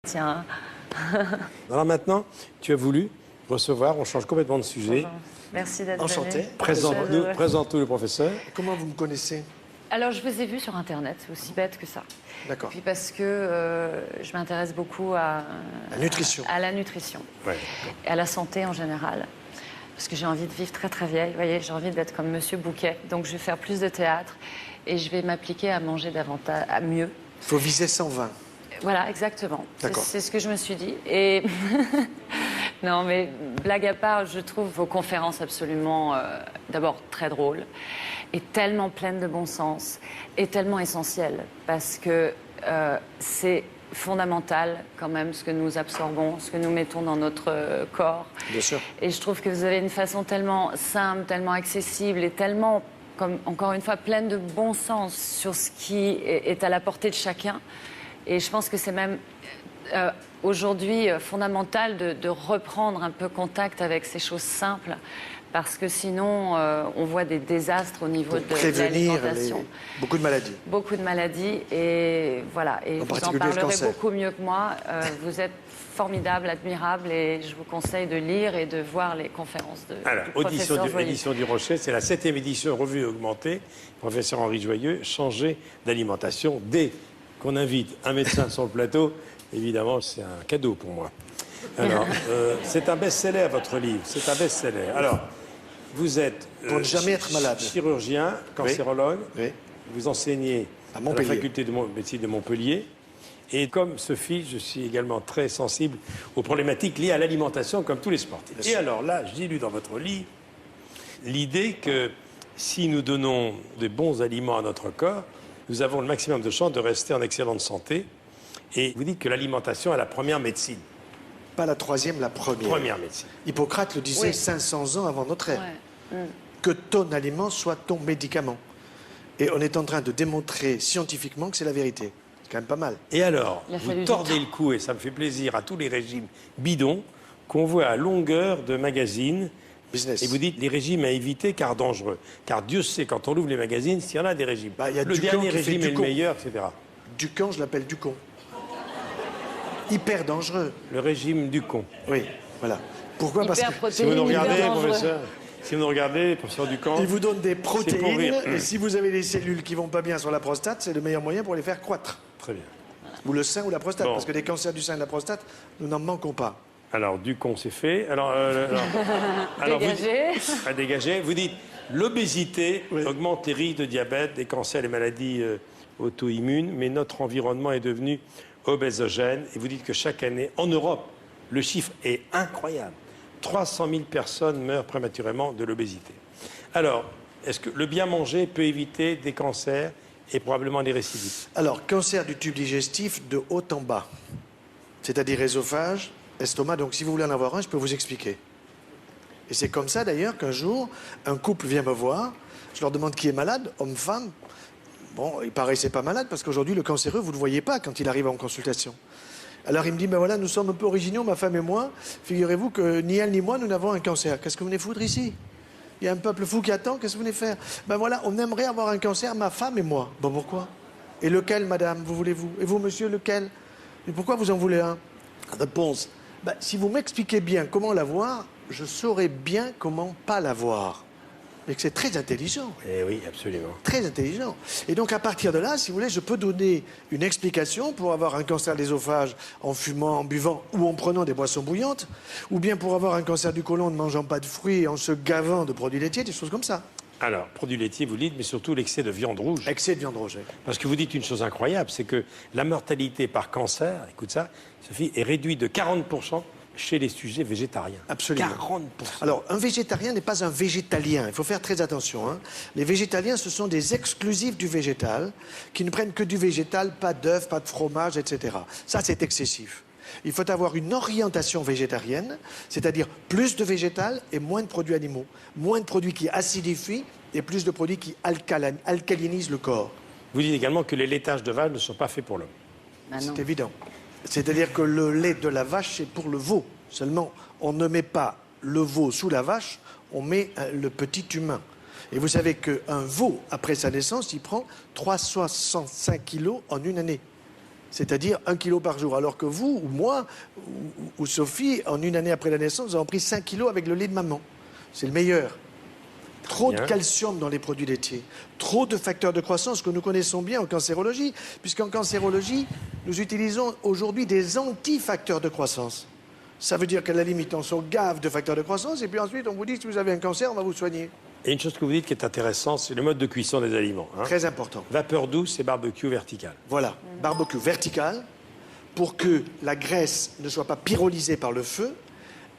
Tiens. Alors maintenant, tu as voulu recevoir, on change complètement de sujet. Bonjour. Merci d'être Enchanté. venu. Présente-nous le professeur. Comment vous me connaissez? Alors, je vous ai vu sur Internet, c'est aussi bête que ça. D'accord. Puis parce que je m'intéresse beaucoup à La nutrition. À la nutrition. Ouais. Et à la santé en général. Parce que j'ai envie de vivre très très vieille. Vous voyez, j'ai envie d'être comme Monsieur Bouquet. Donc, je vais faire plus de théâtre et je vais m'appliquer à manger davantage, à mieux. Il faut viser 120. Voilà, exactement. D'accord. C'est ce que je me suis dit. Et non, mais blague à part, je trouve vos conférences absolument, d'abord très drôles et tellement pleines de bon sens et tellement essentielles parce que c'est fondamental quand même ce que nous absorbons, ce que nous mettons dans notre corps. Bien sûr. Et je trouve que vous avez une façon tellement simple, tellement accessible et tellement, comme, encore une fois, pleine de bon sens sur ce qui est à la portée de chacun. Et je pense que c'est même aujourd'hui fondamental de reprendre un peu contact avec ces choses simples, parce que sinon on voit des désastres au niveau de l'alimentation. Beaucoup de maladies. Beaucoup de maladies, et voilà. Et En vous en particulier le parlerez cancer. beaucoup mieux que moi. Vous êtes formidable, admirable, et je vous conseille de lire et de voir les conférences de Alors, du professeur Joyer. Édition du Rocher, c'est la 7e édition, revue augmentée. Professeur Henri Joyeux, changer d'alimentation dès qu'on invite un médecin sur le plateau. Évidemment, c'est un cadeau pour moi. Alors, c'est un best-seller, votre livre. C'est un best-seller. Alors, vous êtes Pour ne jamais être malade. chirurgien, cancérologue. Oui. Vous enseignez À à la Montpellier. faculté de médecine de Montpellier. Et comme Sophie, je suis également très sensible aux problématiques liées à l'alimentation, comme tous les sportifs. Bien Et sûr. alors là, j'ai lu dans votre livre l'idée que si nous donnons de bons aliments à notre corps, nous avons le maximum de chances de rester en excellente santé. Et vous dites que l'alimentation est la première médecine. Pas la troisième, la première. Première médecine. Hippocrate le disait Oui. 500 ans avant notre ère. Ouais. Que ton aliment soit ton médicament. Et on est en train de démontrer scientifiquement que c'est la vérité. C'est quand même pas mal. Et alors, Il a fallu vous du tordez temps. le cou, et ça me fait plaisir, à tous les régimes bidons qu'on voit à longueur de magazines. Business. Et vous dites les régimes à éviter car dangereux. Car Dieu sait, quand on ouvre les magazines, s'il y en a des régimes. Bah, il y a le Ducamp dernier qui fait régime est le Ducon. meilleur, etc. Ducamp, je l'appelle Ducon. Hyper dangereux. Le régime du con. Oui, voilà. Pourquoi? Parce Hyper que Si vous protéine, nous regardez, hyper dangereux. professeur, si vous nous regardez, professeur Ducamp, il vous donne des C'est pour protéines. rire. Et si vous avez des cellules qui vont pas bien sur la prostate, c'est le meilleur moyen pour les faire croître. très bien. Ou le sein ou la prostate. Bon. Parce que des cancers du sein et de la prostate, nous n'en manquons pas. Alors, Ducon, c'est fait. Alors, Dégagé. à dégager. Vous dites l'obésité Oui. augmente les risques de diabète, des cancers, les maladies auto-immunes, mais notre environnement est devenu obésogène. Et vous dites que chaque année, en Europe, le chiffre est incroyable. 300 000 personnes meurent prématurément de l'obésité. Alors, est-ce que le bien manger peut éviter des cancers et probablement des récidives? Alors, cancer du tube digestif de haut en bas. C'est-à-dire œsophage, estomac. Donc, si vous voulez en avoir un, je peux vous expliquer. Et c'est comme ça, d'ailleurs, qu'un jour, un couple vient me voir. Je leur demande qui est malade, homme, femme. Bon, il paraissait pas malade parce qu'aujourd'hui, le cancéreux, vous ne le voyez pas quand il arrive en consultation. Alors, il me dit, ben voilà, nous sommes un peu originaux, ma femme et moi. Figurez-vous que ni elle ni moi, nous n'avons un cancer. Qu'est-ce que vous venez foutre ici? Il y a un peuple fou qui attend, qu'est-ce que vous venez faire? Ben voilà, on aimerait avoir un cancer, ma femme et moi. Bon, pourquoi? Et lequel, madame, vous voulez-vous? Et vous, monsieur, lequel? Et pourquoi vous en voulez un? Réponse. Ben, si vous m'expliquez bien comment l'avoir, je saurai bien comment pas l'avoir. Et que c'est très intelligent. Eh oui, absolument. Très intelligent. Et donc, à partir de là, si vous voulez, je peux donner une explication pour avoir un cancer de l'ésophage en fumant, en buvant ou en prenant des boissons bouillantes, ou bien pour avoir un cancer du côlon en ne mangeant pas de fruits et en se gavant de produits laitiers, des choses comme ça. Alors, produits laitiers, vous dites, mais surtout l'excès de viande rouge. Excès de viande rouge. Parce que vous dites une chose incroyable, c'est que la mortalité par cancer, écoute ça, Sophie, est réduite de 40% chez les sujets végétariens. Absolument. 40%. Alors, un végétarien n'est pas un végétalien. Il faut faire très attention, hein. Les végétaliens, ce sont des exclusifs du végétal, qui ne prennent que du végétal, pas d'œufs, pas de fromage, etc. Ça, c'est excessif. Il faut avoir une orientation végétarienne, c'est-à-dire plus de végétal et moins de produits animaux. Moins de produits qui acidifient et plus de produits qui alcalinisent le corps. Vous dites également que les laitages de vache ne sont pas faits pour l'homme. Ah non. C'est évident. C'est-à-dire que le lait de la vache, c'est pour le veau. Seulement, on ne met pas le veau sous la vache, on met le petit humain. Et vous savez qu'un veau, après sa naissance, il prend 365 kilos en une année. C'est-à-dire 1 kilo par jour. Alors que vous, ou moi, ou Sophie, en une année après la naissance, nous avons pris 5 kilos avec le lait de maman. C'est le meilleur. Trop de calcium dans les produits laitiers, trop de facteurs de croissance que nous connaissons bien en cancérologie, puisqu'en cancérologie, nous utilisons aujourd'hui des anti-facteurs de croissance. Ça veut dire qu'à la limite, on se gave de facteurs de croissance, et puis ensuite, on vous dit, si vous avez un cancer, on va vous soigner. Et une chose que vous dites qui est intéressante, c'est le mode de cuisson des aliments. Hein. Très important. Vapeur douce et barbecue vertical. Voilà, barbecue vertical, pour que la graisse ne soit pas pyrolysée par le feu,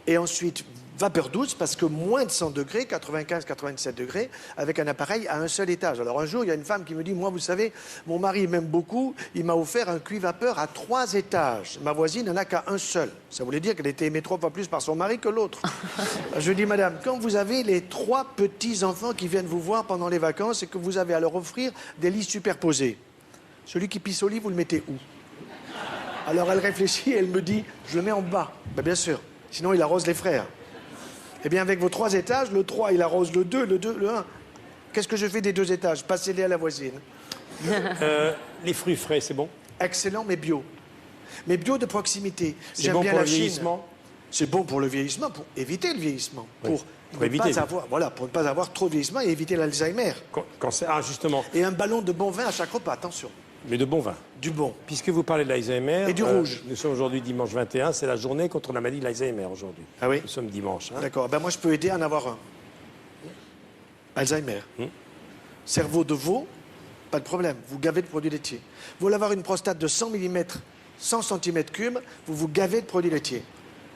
et ensuite vapeur douce, parce que moins de 100 degrés, 95-97 degrés, avec un appareil à un seul étage. Alors un jour, il y a une femme qui me dit, moi, vous savez, mon mari m'aime beaucoup, il m'a offert un cuit-vapeur à 3 étages. Ma voisine n'en a qu'à un seul. Ça voulait dire qu'elle était aimée 3 fois plus par son mari que l'autre. Je dis, madame, quand vous avez les 3 petits-enfants qui viennent vous voir pendant les vacances et que vous avez à leur offrir des lits superposés, celui qui pisse au lit, vous le mettez où? Alors elle réfléchit et elle me dit, je le mets en bas. Ben, bien sûr, sinon il arrose les frères. Eh bien, avec vos 3 étages, le 3, il arrose le 2, le 1. Qu'est-ce que je fais des 2 étages? Passez-les à la voisine. Les fruits frais, c'est bon? Excellent, mais bio. Mais bio de proximité. C'est bon pour le vieillissement? C'est bon pour le vieillissement, pour éviter le vieillissement. Oui. Pour ne pas avoir trop de vieillissement et éviter l'Alzheimer. Ah, justement. Et un ballon de bon vin à chaque repas, attention. Mais de bon vin. Du bon. Puisque vous parlez de l'Alzheimer... Et du rouge. Nous sommes aujourd'hui dimanche 21, c'est la journée contre la maladie de l'Alzheimer aujourd'hui. Ah oui? Nous sommes dimanche. Hein. D'accord. Ben moi, je peux aider à en avoir un. Alzheimer. Cerveau de veau, pas de problème. Vous gavez de produits laitiers. Vous voulez avoir une prostate de 100 mm, 100 cm3, vous vous gavez de produits laitiers.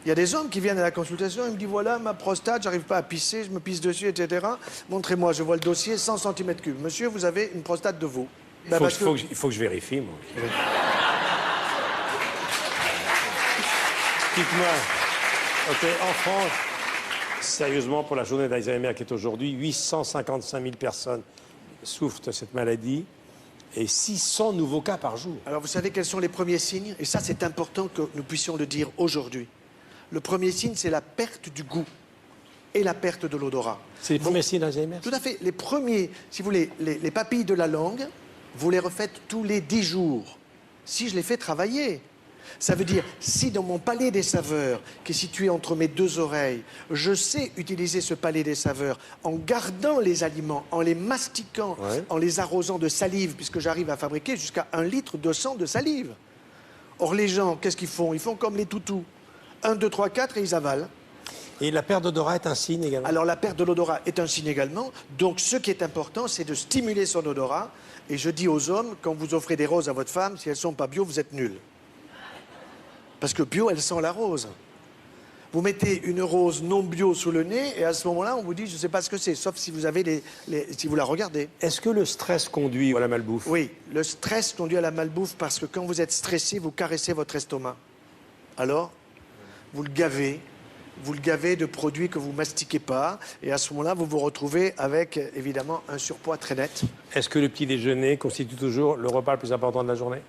Il y a des hommes qui viennent à la consultation, ils me disent, voilà, ma prostate, j'arrive pas à pisser, je me pisse dessus, etc. Montrez-moi, je vois le dossier, 100 cm3. Monsieur, vous avez une prostate de veau. Il faut que je vérifie, moi. Oui. Dites-moi, OK, en France, sérieusement, pour la journée d'Alzheimer qui est aujourd'hui, 855 000 personnes souffrent de cette maladie et 600 nouveaux cas par jour. Alors, vous savez quels sont les premiers signes? Et ça, c'est important que nous puissions le dire aujourd'hui. Le premier signe, c'est la perte du goût et la perte de l'odorat. C'est les premiers signes d'Alzheimer? Tout à fait. Les premiers, si vous voulez, les papilles de la langue, vous les refaites tous les 10 jours. Si je les fais travailler. Ça veut dire, si dans mon palais des saveurs, qui est situé entre mes 2 oreilles, je sais utiliser ce palais des saveurs en gardant les aliments, en les mastiquant, en les arrosant de salive, puisque j'arrive à fabriquer jusqu'à 1 litre de sang de salive. Or, les gens, qu'est-ce qu'ils font? Ils font comme les toutous. 1, 2, 3, 4 et ils avalent. Et la perte d'odorat est un signe également? Alors, la perte de l'odorat est un signe également. Donc, ce qui est important, c'est de stimuler son odorat. Et je dis aux hommes, quand vous offrez des roses à votre femme, si elles ne sont pas bio, vous êtes nuls. Parce que bio, elle sent la rose. Vous mettez une rose non bio sous le nez, et à ce moment-là, on vous dit, je ne sais pas ce que c'est, sauf si vous avez si vous la regardez. Est-ce que le stress conduit à la malbouffe? Oui, le stress conduit à la malbouffe parce que quand vous êtes stressé, vous caressez votre estomac. Alors, vous le gavez de produits que vous mastiquez pas, et à ce moment-là, vous vous retrouvez avec, évidemment, un surpoids très net. Est-ce que le petit déjeuner constitue toujours le repas le plus important de la journée?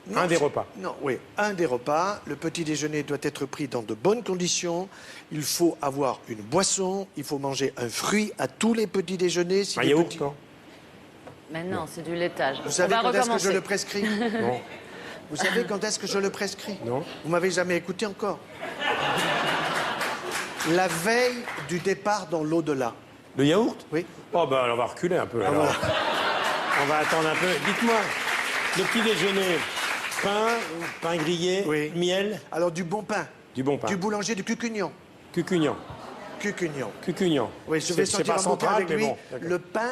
Non, un des repas? Non, oui, un des repas. Le petit déjeuner doit être pris dans de bonnes conditions. Il faut avoir une boisson, il faut manger un fruit à tous les petits déjeuners. Un yaourt, non? Mais non, c'est du laitage. Vous savez quand est-ce que je le prescris? Non. Vous savez quand est-ce que je le prescris? Non. Vous m'avez jamais écouté encore. La veille du départ dans l'au-delà. Le yaourt? Oui. Oh, ben, on va reculer un peu, alors. Voilà. On va attendre un peu. Dites-moi, le petit déjeuner, pain grillé, Oui. miel? Alors, du bon pain. Du bon pain. Du boulanger du Cucugnan. Cucugnan. Cucugnan. Cucugnan. Oui, je vais C'est sortir pas un bouquin central, avec mais lui, bon. D'accord. le pain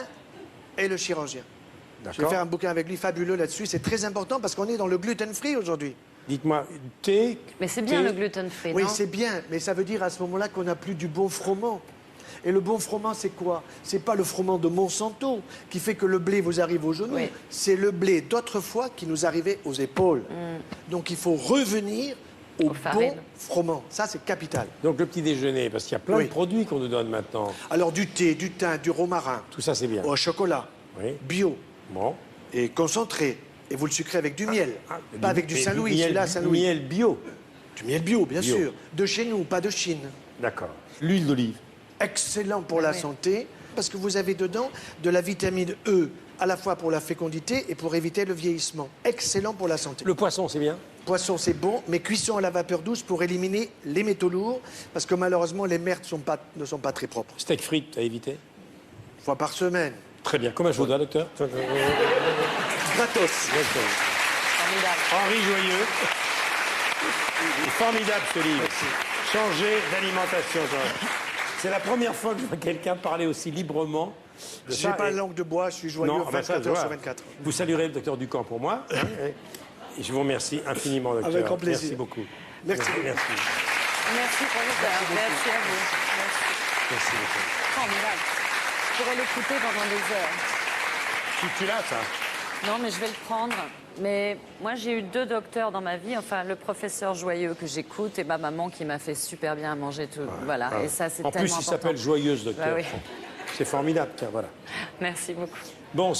et le chirurgien. Je vais D'accord. faire un bouquin avec lui fabuleux là-dessus. C'est très important parce qu'on est dans le gluten-free aujourd'hui. Dites-moi, thé... Mais c'est bien thé- le gluten-free, Oui, non? c'est bien, mais ça veut dire à ce moment-là qu'on n'a plus du bon froment. Et le bon froment, c'est quoi? C'est pas le froment de Monsanto qui fait que le blé vous arrive aux genoux. Oui. C'est le blé d'autrefois qui nous arrivait aux épaules. Donc il faut revenir au Aux bon farines. froment. Ça, c'est capital. Donc le petit déjeuner, parce qu'il y a plein Oui. de produits qu'on nous donne maintenant. Alors du thé, du thym, du romarin, Tout ça, c'est bien. au chocolat, Oui. bio Bon. et concentré. Et vous le sucrez avec du miel. Pas avec du Mais Saint-Louis, miel- celui-là, Saint-Louis. Miel bio. Du miel bio, bien Bio. sûr. De chez nous, pas de Chine. D'accord. L'huile d'olive. Excellent pour la oui. santé, parce que vous avez dedans de la vitamine E à la fois pour la fécondité et pour éviter le vieillissement. Excellent pour la santé. Le poisson, c'est bien? Poisson, c'est bon, mais cuisson à la vapeur douce pour éliminer les métaux lourds, parce que malheureusement, les mers ne sont pas très propres. Steak frites, à éviter? 1 fois par semaine. Très bien. Comment je vous dois, docteur? Gratos. Formidable. Henri Joyeux. Il est formidable ce livre. Changer d'alimentation. C'est la première fois que je vois quelqu'un parler aussi librement de J'ai ça. pas Et- la langue de bois, je suis joyeux Non, ah ben ça, 24 je heures vois. sur 24. Vous saluerez le docteur Ducamp pour moi. Hein, et je vous remercie infiniment, docteur. Avec grand plaisir. Merci beaucoup. Merci. Merci. Merci professeur. Merci à vous. Merci. Merci beaucoup. Formidable. Je pourrais l'écouter pendant des heures. Tu l'as, ça? Non, mais je vais le prendre. Mais moi, j'ai eu 2 docteurs dans ma vie. Enfin, le professeur Joyeux que j'écoute et ma maman qui m'a fait super bien à manger tout. Voilà. Ah. Et ça, c'est En tellement plus, il important. s'appelle Joyeuse, docteur. Bah oui. C'est formidable, tiens, voilà. Merci beaucoup. Bon,